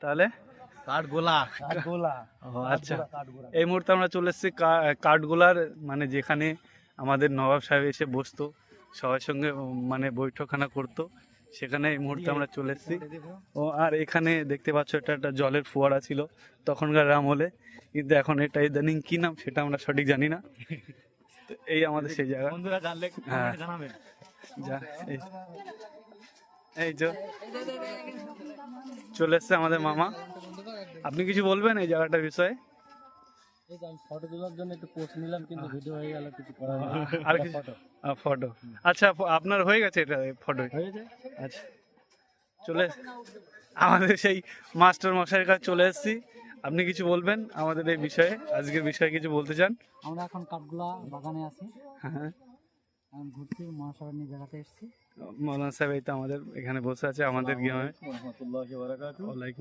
তাহলে কাঠগোলা। ও আচ্ছা, এই মুহূর্তে আমরা চলে এসেছি কাঠগোলার, মানে যেখানে আমাদের নবাব সাহেব এসে বসতো, সবার সঙ্গে মানে বৈঠকখানা করতো, সেখানে এই মুহূর্তে আমরা চলে এসেছি। ও আর এখানে দেখতে পাচ্ছ এটা একটা জলের ফোয়ারা ছিল তখনকার আমলে, কিন্তু এখন এটা ইদানিং কি নাম সেটা আমরা সঠিক জানি না। তো এই আমাদের সেই জায়গা। বন্ধুরা জানলে হ্যাঁ। জানাবেন। এই যে চলে এসছে আমাদের মামা। আপনি কিছু বলবেন এই জায়গাটার বিষয়ে? ফটো তোলার জন্য একটু পোস্ট নিলাম, কিন্তু ভিডিও হয়ে গেল, কিছু করার নেই। আর কি ফটো? আচ্ছা, আপনার হয়ে গেছে এটা ফটো? হয়েছে। আচ্ছা, চলে আমাদের সেই মাস্টার মশাইয়ের কাছে চলে এসেছি। আপনি কিছু বলবেন আমাদের এই বিষয়ে, আজকের বিষয়ে কিছু বলতে চান? আমরা এখন কাঠগোলা বাগানে আছি, হ্যাঁ, ঘুরছি, মহাসভা নিয়ে জায়গাতে এসেছি। মৌলানা সাহেব এই তো আমাদের এখানে বসে আছে আমাদের গ্রামে। রহমতুল্লাহি ওয়া বারাকাতুহু। ওয়ালাইকুম